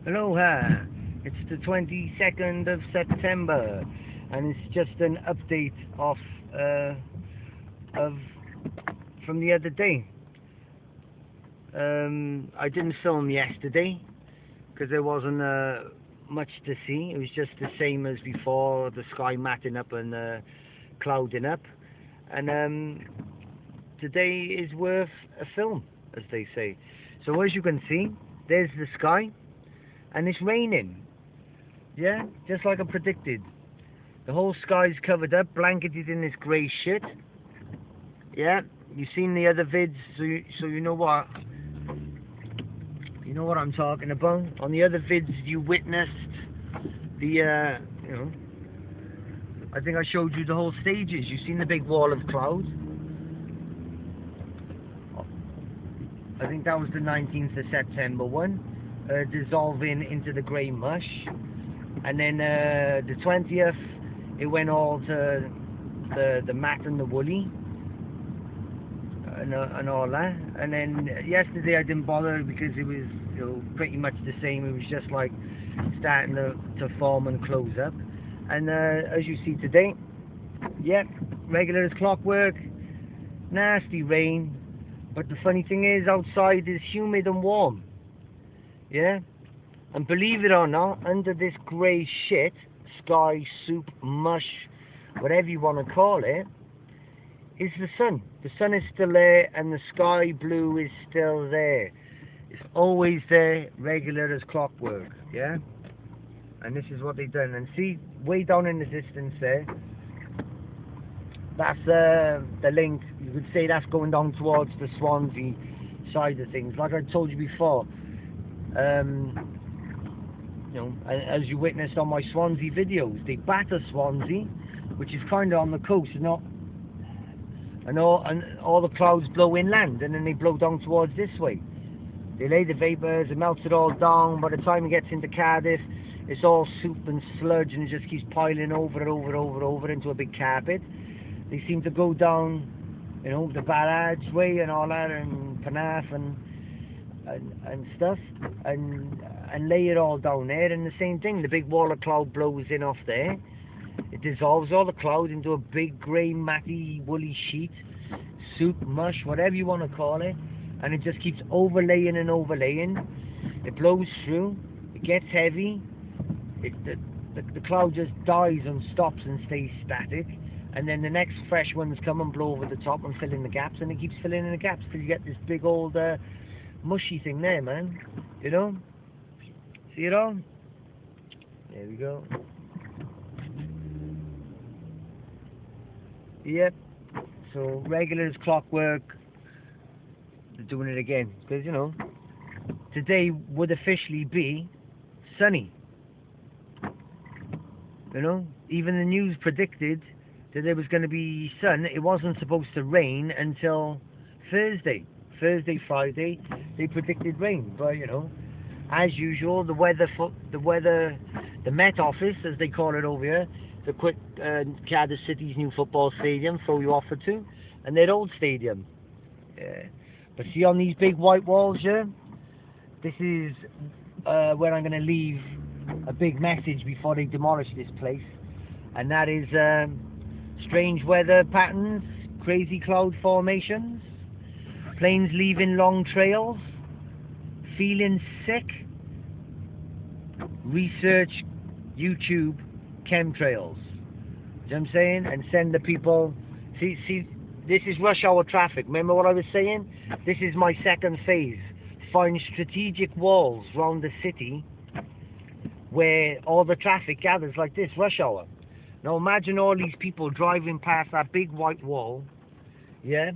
Aloha! It's the 22nd of September, and it's just an update of from the other day. I didn't film yesterday because there wasn't much to see. It was just the same as before, the sky matting up and clouding up. And today is worth a film, as they say. So as you can see, there's the sky, and it's raining. Yeah, just like I predicted. The whole sky's covered up, blanketed in this grey shit. Yeah, you've seen the other vids, so you know what. You know what I'm talking about. On the other vids, you witnessed the, you know, I think I showed you the whole stages. You've seen the big wall of cloud. I think that was the 19th of September one, dissolving into the grey mush. And then the 20th, it went all to the matte and the woolly. And all that. And then yesterday I didn't bother because it was, you know, pretty much the same. It was just like starting to form and close up. And as you see today, yep, regular as clockwork, nasty rain. But the funny thing is, outside is humid and warm. Yeah? And believe it or not, under this grey shit, sky, soup, mush, whatever you want to call it, is the sun. The sun is still there, and the sky blue is still there. It's always there, regular as clockwork, yeah? And this is what they've done. And see, way down in the distance there, that's the link. You could say that's going down towards the Swansea side of things. Like I told you before, you know, as you witnessed on my Swansea videos, they batter Swansea, which is kind of on the coast, not. And all the clouds blow inland, and then they blow down towards this way. They lay the vapours, it melts it all down. By the time it gets into Cardiff, it's all soup and sludge, and it just keeps piling over into a big carpet. They seem to go down, you know, the barrage way and all that, and penarth and stuff, and lay it all down there. And the same thing, the big wall of cloud blows in off there. It dissolves all the cloud into a big grey, matty, woolly sheet, soup, mush, whatever you want to call it, and it just keeps overlaying and overlaying. It blows through, it gets heavy, the cloud just dies and stops and stays static, and then the next fresh ones come and blow over the top and fill in the gaps, and it keeps filling in the gaps till you get this big old mushy thing there, man. You know? See it all? There we go. Yep, so regular as clockwork, they're doing it again, because, you know, today would officially be sunny. You know, even the news predicted that there was going to be sun. It wasn't supposed to rain until Thursday, Friday, they predicted rain. But, you know, as usual, the Met Office, as they call it over here, the quick Cardiff City's new football stadium, throw you off for two, and their old stadium. Yeah. But see, on these big white walls here, this is where I'm going to leave a big message before they demolish this place, and that is strange weather patterns, crazy cloud formations, planes leaving long trails, feeling sick, research YouTube chemtrails. You know what I'm saying? And send the people. See, this is rush hour traffic. Remember what I was saying? This is my second phase. Find strategic walls around the city where all the traffic gathers like this, rush hour. Now imagine all these people driving past that big white wall, yeah,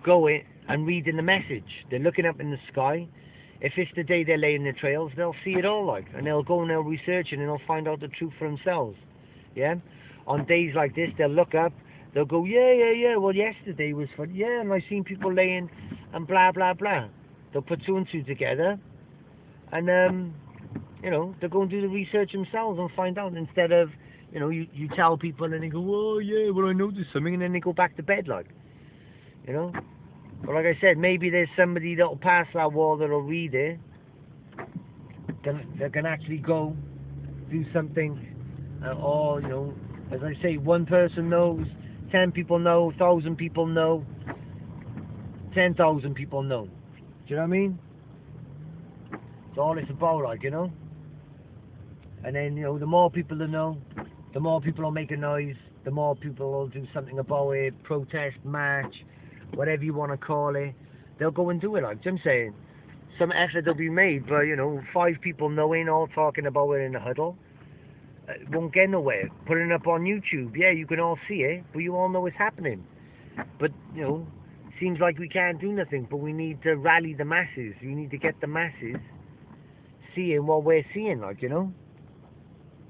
going and reading the message. They're looking up in the sky. If it's the day they're laying the trails, they'll see it all, like, and they'll go and they'll research it and they'll find out the truth for themselves. Yeah? On days like this, they'll look up, they'll go, yeah, well, yesterday was fun, yeah, and I've seen people laying, and blah, blah, blah. They'll put two and two together, and, you know, they'll go and do the research themselves and find out, instead of, you know, you tell people and they go, oh, yeah, well, I noticed something, and then they go back to bed, like, you know? But like I said, maybe there's somebody that'll pass that wall that'll read it That can actually go do something, or you know, as I say, one person knows, 10 people know, 1,000 people know, 10,000 people know. Do you know what I mean? It's all it's about, like, you know. And then, you know, the more people that know, the more people will make a noise, the more people will do something about it, protest, march, whatever you want to call it. They'll go and do it, like I'm saying. Some effort will be made, but, you know, 5 people knowing, all talking about it in a huddle, won't get nowhere. Putting it up on YouTube, yeah, you can all see it, but you all know it's happening. But, you know, seems like we can't do nothing, but we need to rally the masses. We need to get the masses seeing what we're seeing, like, you know.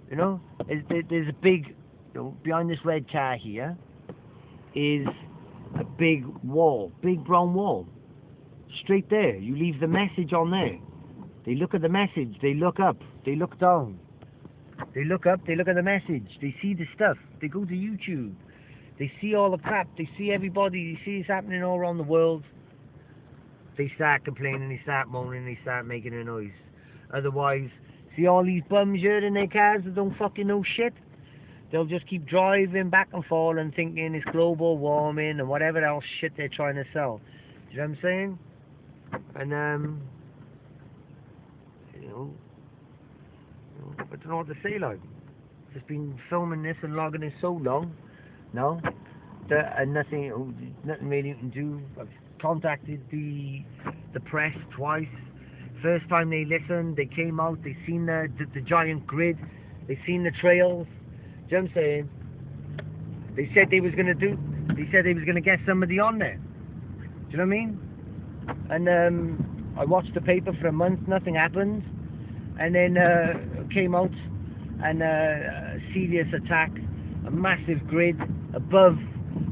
You know, there's a big, you know, behind this red car here is a big wall, big brown wall. Straight there. You leave the message on there. They look at the message, they look up, they look down. They look up, they look at the message, they see the stuff, they go to YouTube, they see all the crap, they see everybody, they see it's happening all around the world. They start complaining, they start moaning, they start making a noise. Otherwise, see all these bums here in their cars that don't fucking know shit? They'll just keep driving back and forth and thinking it's global warming and whatever else shit they're trying to sell. Do you know what I'm saying? And, you know, I don't know what to say, like. Just been filming this and logging this so long now that nothing really you can do. I've contacted the press twice. First time they listened, they came out, they seen the giant grid, they seen the trails. Do you know what I'm saying? They said they was gonna get somebody on there. Do you know what I mean? And I watched the paper for a month, nothing happened. And then came out and a serious attack, a massive grid above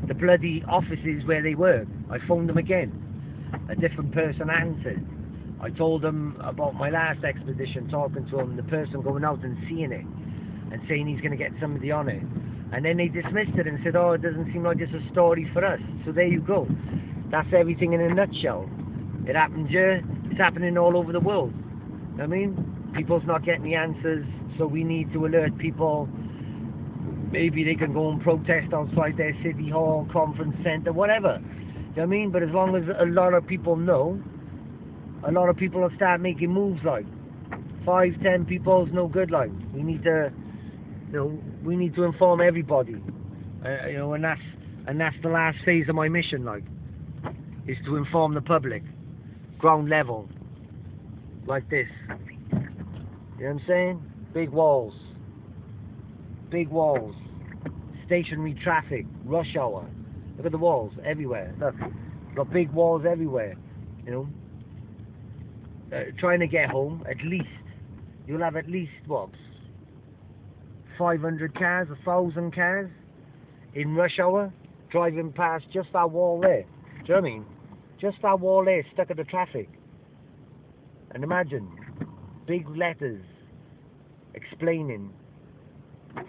the bloody offices where they were. I phoned them again. A different person answered. I told them about my last expedition, talking to him, the person going out and seeing it, and saying he's going to get somebody on it. And then they dismissed it and said, oh, it doesn't seem like it's a story for us. So there you go. That's everything in a nutshell. It happened here, it's happening all over the world. You know what I mean? People's not getting the answers, so we need to alert people. Maybe they can go and protest outside their city hall, conference centre, whatever. You know what I mean? But as long as a lot of people know, a lot of people will start making moves, like 5, 10 people is no good, like. We need to, you know, we need to inform everybody. You know, and that's the last phase of my mission, like, is to inform the public, ground level, like this. You know what I'm saying? Big walls, stationary traffic, rush hour. Look at the walls everywhere. Look, got big walls everywhere. You know. Trying to get home, at least, you'll have at least, what, 500 cars, 1,000 cars in rush hour, driving past just that wall there. Do you know what I mean? Just that wall there, stuck at the traffic. And imagine, big letters, explaining,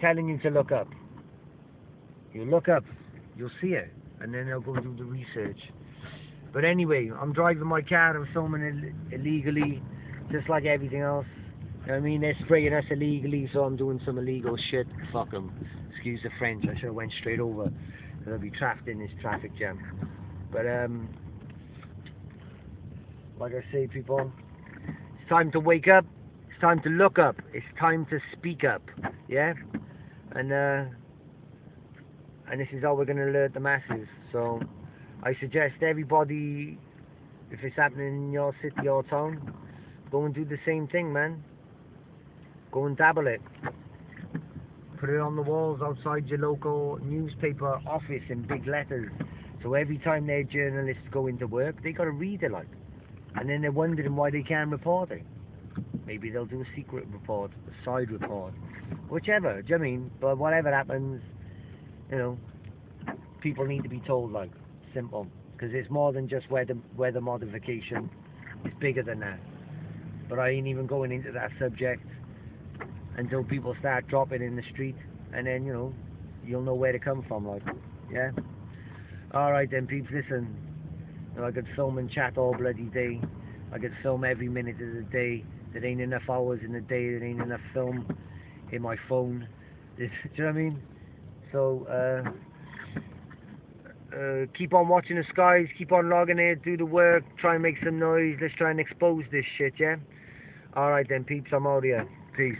telling you to look up. You look up, you'll see it, and then they'll go do the research. But anyway, I'm driving my car and filming it illegally, just like everything else. You know what I mean? They're spraying us illegally, so I'm doing some illegal shit. Fuck them. Excuse the French, I should have went straight over. Because I'll be trapped in this traffic jam. But, like I say, people, it's time to wake up. It's time to look up. It's time to speak up. Yeah? And this is how we're going to alert the masses. So I suggest everybody, if it's happening in your city or town, go and do the same thing, man. Go and dabble it. Put it on the walls outside your local newspaper office in big letters. So every time their journalists go into work, they got to read it, like. And then they're wondering why they can't report it. Maybe they'll do a secret report, a side report, whichever. Do you know what I mean? But whatever happens, you know, people need to be told, like. Simple, because it's more than just weather modification. It's bigger than that. But I ain't even going into that subject until people start dropping in the street, and then, you know, you'll know where to come from, like. Yeah. All right then, peeps. Listen, you know, I could film and chat all bloody day. I could film every minute of the day, There ain't enough hours in the day. There ain't enough film in my phone. Do you know what I mean? So keep on watching the skies. Keep on logging in. Do the work. Try and make some noise. Let's try and expose this shit. Yeah. All right then, peeps. I'm out here. Peace.